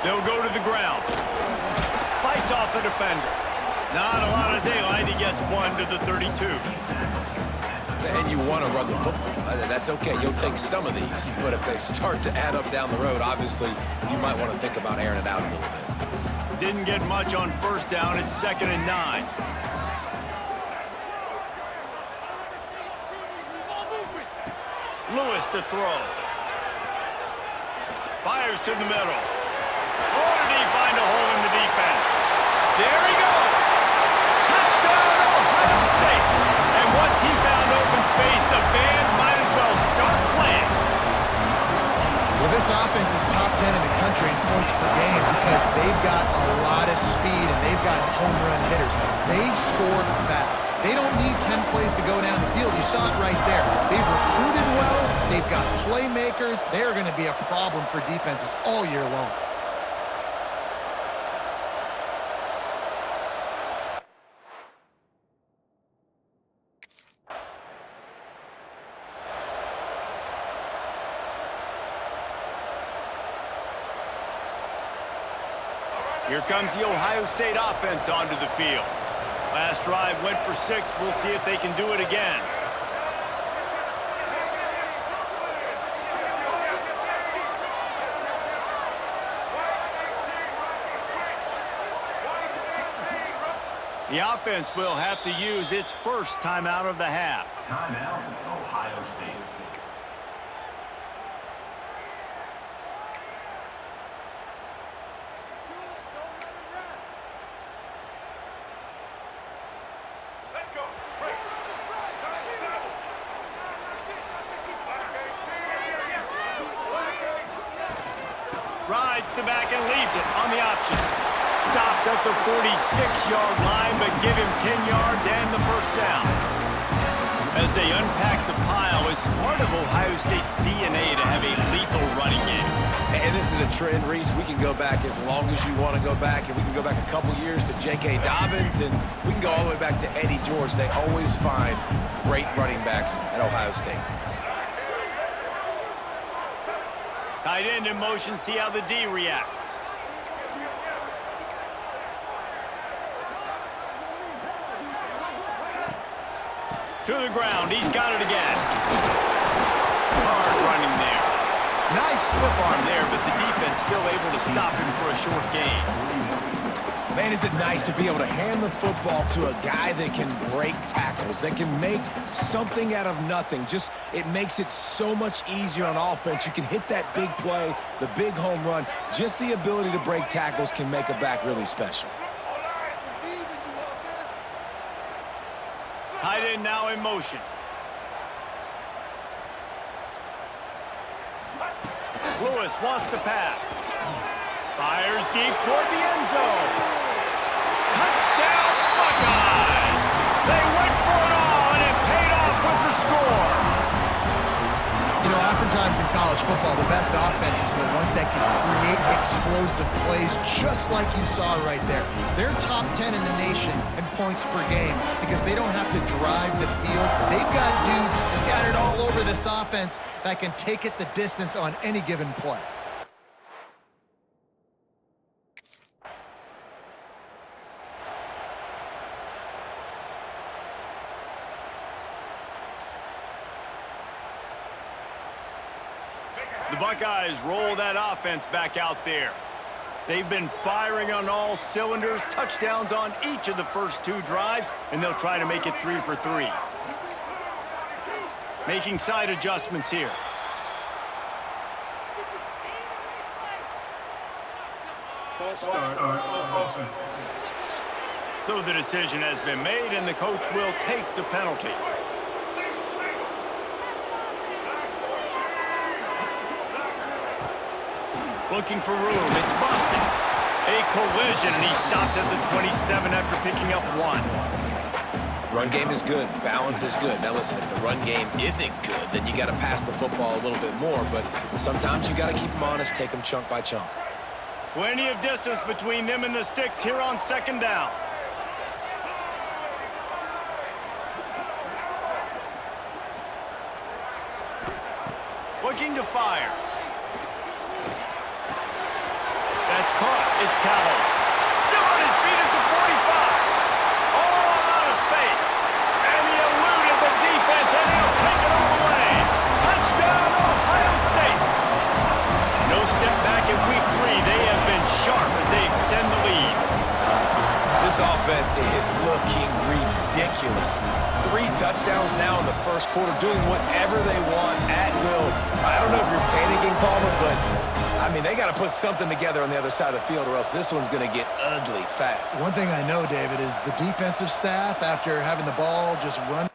They'll go to the ground. Fights off a defender. Not a lot of daylight. He gets 1 to the 32. And you want to run the football. That's okay. You'll take some of these. But if they start to add up down the road, obviously, you might want to think about airing it out a little bit. Didn't get much on first down. It's 2nd and 9. Lewis to throw. Fires to the middle. Oh, did he find a hole in the defense? There he goes. Touchdown, Ohio State. And once he found open space, the band might as well start playing. Well, this offense is top 10 in the country in points per game because they've got a lot of speed and they've got home run hitters. They score fast. They don't need 10 plays to go down the field. You saw it right there. They've recruited well. They've got playmakers. They're going to be a problem for defenses all year long. Here comes the Ohio State offense onto the field. Last drive went for 6. We'll see if they can do it again. The offense will have to use its first timeout of the half. Timeout, Ohio State. Rides the back and leaves it on the option. Stopped at the 46-yard line, but give him 10 yards and the first down. As they unpack the pile, it's part of Ohio State's DNA to have a lethal running game. And this is a trend, Reese. We can go back as long as you want to go back, and we can go back a couple years to J.K. Dobbins, and we can go all the way back to Eddie George. They always find great running backs at Ohio State. Tight end in motion, see how the D reacts. To the ground, he's got it again. Hard running there. Nice stiff arm there, but the defense still able to stop him for a short gain. Man, is it nice to be able to hand the football to a guy that can break tackles, that can make something out of nothing. Just, it makes it so much easier on offense. You can hit that big play, the big home run. Just the ability to break tackles can make a back really special. Tight end now in motion. Lewis wants to pass. Fires deep toward the end zone. Touchdown, Buckeyes! They went for it all, and it paid off with the score. You know, oftentimes in college football, the best offenses are the ones that can create explosive plays just like you saw right there. They're top 10 in the nation in points per game because they don't have to drive the field. They've got dudes scattered all over this offense that can take it the distance on any given play. The Buckeyes roll that offense back out there. They've been firing on all cylinders, touchdowns on each of the first 2 drives, and they'll try to make it 3 for 3. Making side adjustments here. So the decision has been made, and the coach will take the penalty. Looking for room, it's busted. A collision, and he stopped at the 27 after picking up 1. Run game is good. Balance is good. Now listen, if the run game isn't good, then you got to pass the football a little bit more. But sometimes you got to keep them honest, take them chunk by chunk. Plenty of distance between them and the sticks here on 2nd down. Looking to fire. That's caught. It's Calhoun. Still on his feet at the 45. All out of space. And he eluded the defense, and he'll take it all the way. Touchdown, Ohio State. No step back in week 3. They have been sharp as they extend the lead. This offense is looking ridiculous. 3 touchdowns now in the first quarter, doing whatever they want at will. I don't know if you're panicking, Palmer, but, I mean, they got to put something together on the other side of the field or else this one's going to get ugly fast. One thing I know, David, is the defensive staff, after having the ball just run.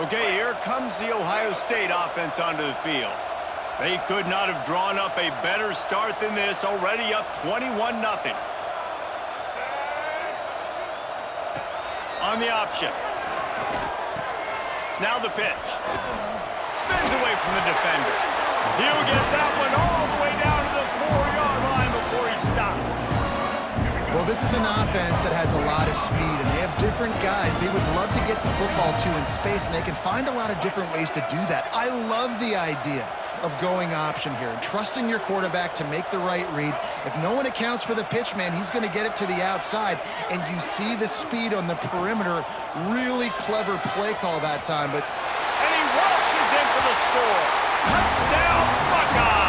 Okay, here comes the Ohio State offense onto the field. They could not have drawn up a better start than this, already up 21-0. On the option. Now the pitch. Spins away from the defender. He'll get that one all the way down to the 4-yard line before he stopped. Well, this is an offense that has a lot of speed, and they have different guys they would love to get the football to in space, and they can find a lot of different ways to do that. I love the idea of going option here and trusting your quarterback to make the right read. If no one accounts for the pitch, man, he's going to get it to the outside, and you see the speed on the perimeter. Really clever play call that time. And he waltzes in for the score. Touchdown, Buckeyes!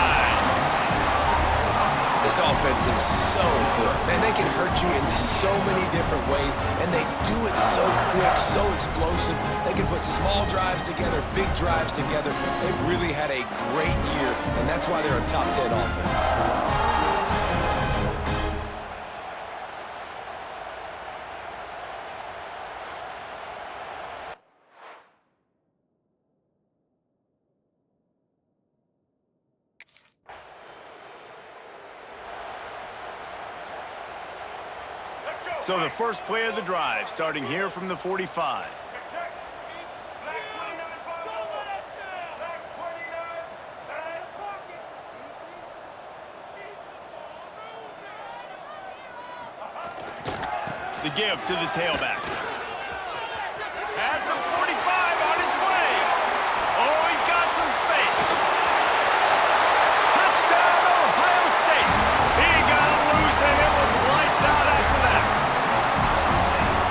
This offense is so good. Man, they can hurt you in so many different ways, and they do it so quick, so explosive. They can put small drives together, big drives together. They've really had a great year, and that's why they're a top 10 offense. So the first play of the drive, starting here from the 45. The give to the tailback. At the 45, on his way. Oh, he's got some space. Touchdown, Ohio State. He got it loose, and it was lights out after that.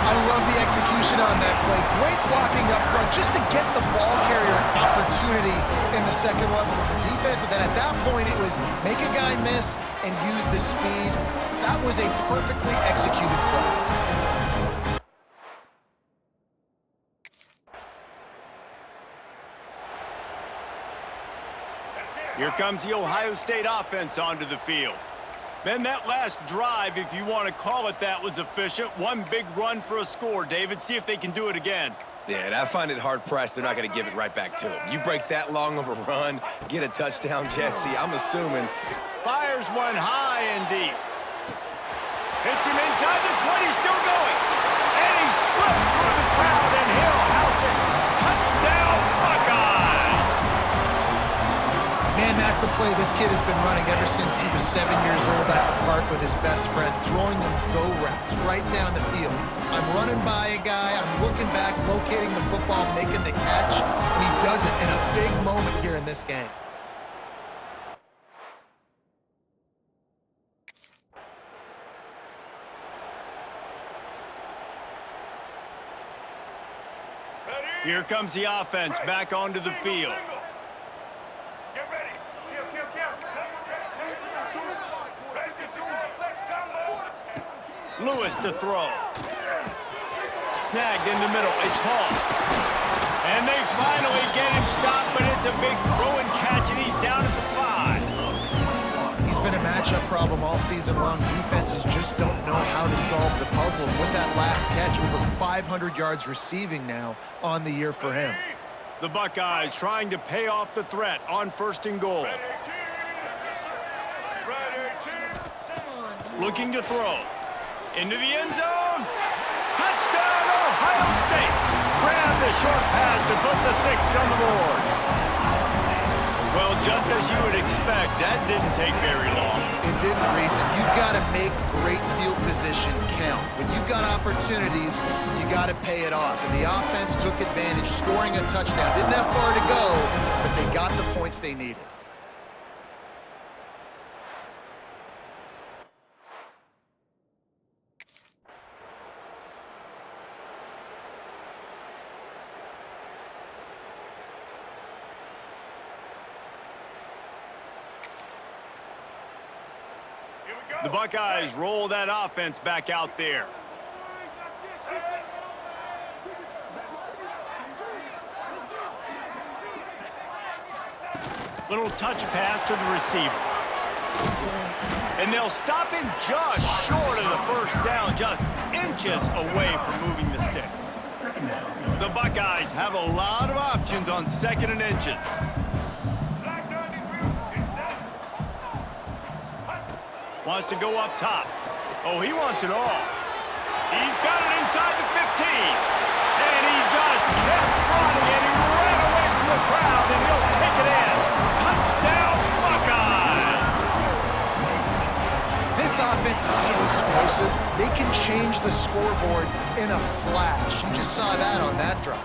I love the execution on that play. Great blocking up front just to get the ball carrier an opportunity in the second level of the defense. And then at that point, it was make a guy miss and use the speed. That was a perfectly executed play. Here comes the Ohio State offense onto the field. Man, that last drive, if you want to call it that, was efficient. One big run for a score, David. See if they can do it again. Yeah, and I find it hard-pressed they're not going to give it right back to him. You break that long of a run, get a touchdown, Jesse, I'm assuming. Fires one high and deep. Hits him inside the 20, still going. And he slipped through the crowd, and he'll house it. Touchdown, Buckeyes! Man, that's a play this kid has been running ever since he was 7 years old at the park with his best friend, throwing them go routes right down the field. I'm running by a guy, I'm looking back, locating the football, making the catch, and he does it in a big moment here in this game. Here comes the offense back onto the field. Get ready. Lewis to throw. Snagged in the middle. It's Hall. And they finally get him stopped, but it's a big throw and catch, and he's down at the 5. He's been a matchup problem all season long. Defenses just don't know how to solve the puzzle. And with that last catch, over 500 yards receiving now on the year for him. The Buckeyes trying to pay off the threat on 1st and goal. Looking to throw. Into the end zone. Touchdown, Ohio State. Grab the short pass to put the 6 on the board. Well, just as you would expect, that didn't take very long. It didn't, Reese, and you've got to make great field position count. When you've got opportunities, you got to pay it off. And the offense took advantage, scoring a touchdown. Didn't have far to go, but they got the points they needed. The Buckeyes roll that offense back out there. Little touch pass to the receiver. And they'll stop him just short of the first down, just inches away from moving the sticks. The Buckeyes have a lot of options on 2nd and inches. Wants to go up top. Oh, he wants it all. He's got it inside the 15. And he just kept running, and he ran away from the crowd, and he'll take it in. Touchdown, Buckeyes! This offense is so explosive, they can change the scoreboard in a flash. You just saw that on that drive.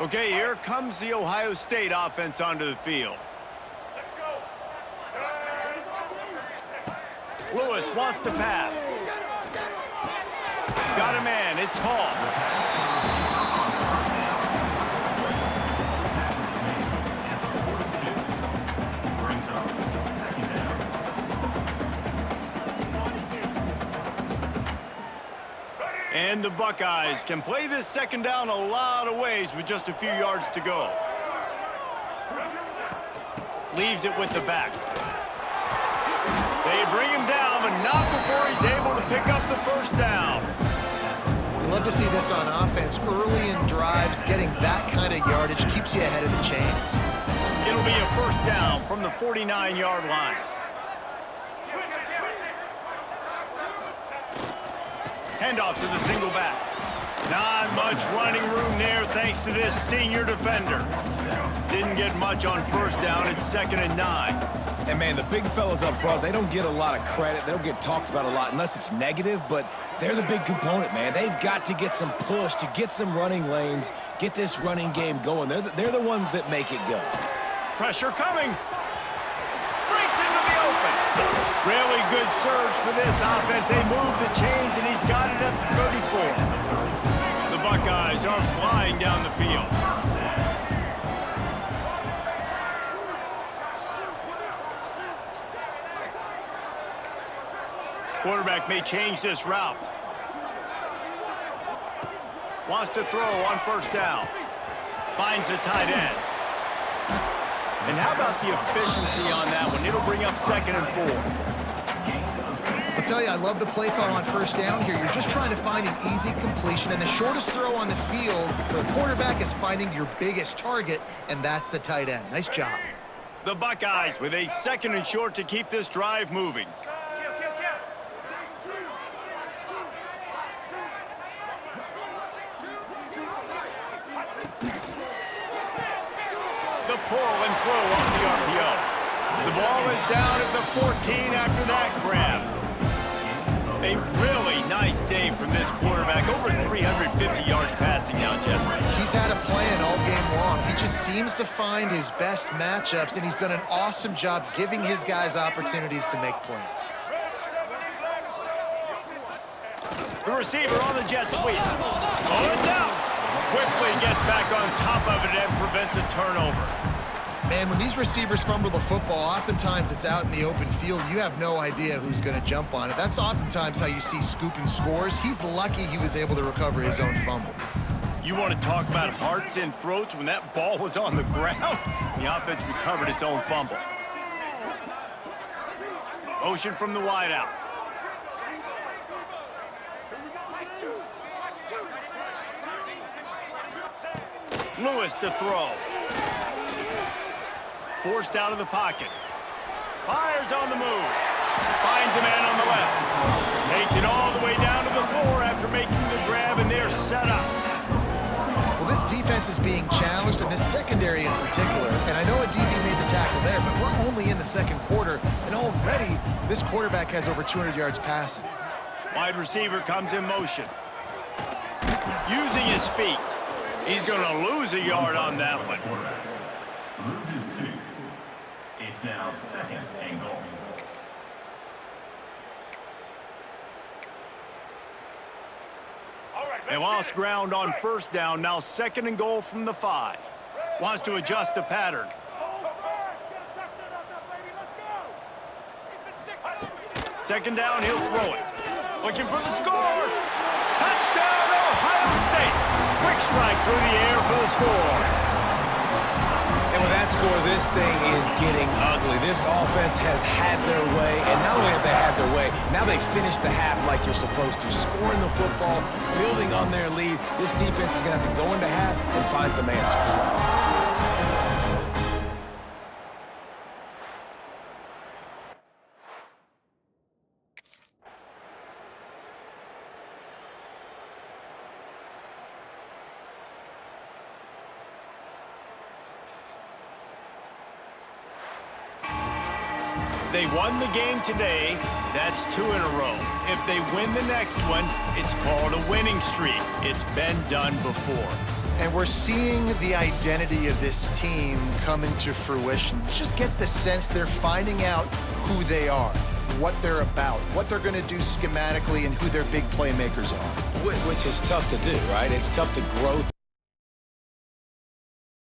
Okay, here comes the Ohio State offense onto the field. Lewis wants to pass. Got a man, it's Hall. And the Buckeyes can play this 2nd down a lot of ways with just a few yards to go. Leaves it with the back. They bring him down, but not before he's able to pick up the first down. You love to see this on offense. Early in drives, getting that kind of yardage keeps you ahead of the chains. It'll be a first down from the 49-yard line. Handoff to the single back. Not much running room there thanks to this senior defender. Didn't get much on first down. It's 2nd and 9. And, man, the big fellas up front, they don't get a lot of credit. They don't get talked about a lot unless it's negative, but they're the big component, man. They've got to get some push, to get some running lanes, get this running game going. They're the ones that make it go. Pressure coming. Breaks into the open. Really good surge for this offense. They move the chains, and he's got it at the 34. The Buckeyes are flying down the field. Quarterback may change this route. Wants to throw on first down. Finds the tight end. And how about the efficiency on that one? It'll bring up 2nd and 4. I'll tell you, I love the play call on first down here. You're just trying to find an easy completion, and the shortest throw on the field for the quarterback is finding your biggest target, and that's the tight end. Nice job. The Buckeyes with a 2nd and short to keep this drive moving. The pull and throw off the RPO. The ball is down at the 14 after that grab. A really nice day from this quarterback. Over 350 yards passing now, Jeff. He's had a plan all game long. He just seems to find his best matchups, and he's done an awesome job giving his guys opportunities to make plays. The receiver on the jet sweep. Oh, it's out. Quickly gets back on top of it and prevents a turnover. Man, when these receivers fumble the football, oftentimes it's out in the open field. You have no idea who's going to jump on it. That's oftentimes how you see scooping scores. He's lucky he was able to recover his own fumble. You want to talk about hearts and throats when that ball was on the ground? The offense recovered its own fumble. Motion from the wideout. Lewis to throw. Forced out of the pocket. Fires on the move. Finds a man on the left. Takes it all the way down to the floor after making the grab, and they're set up. Well, this defense is being challenged, and this secondary in particular. And I know a DB made the tackle there, but we're only in the second quarter, and already this quarterback has over 200 yards passing. Wide receiver comes in motion. Using his feet. He's going to lose a yard on that one. Loses 2. It's now 2nd and goal. They lost ground on first down. Now 2nd and goal from the 5. Wants to adjust the pattern. Second down, he'll throw it. Looking for the score. Touchdown, Ohio State. Quick strike through the air for the score. And with that score, this thing is getting ugly. This offense has had their way, and not only have they had their way, now they finish the half like you're supposed to. Scoring the football, building on their lead. This defense is going to have to go into half and find some answers. They won the game today. That's 2 in a row. If they win the next one, it's called a winning streak. It's been done before. And we're seeing the identity of this team come into fruition. Just get the sense they're finding out who they are, what they're about, what they're going to do schematically, and who their big playmakers are. Which is tough to do, right? It's tough to grow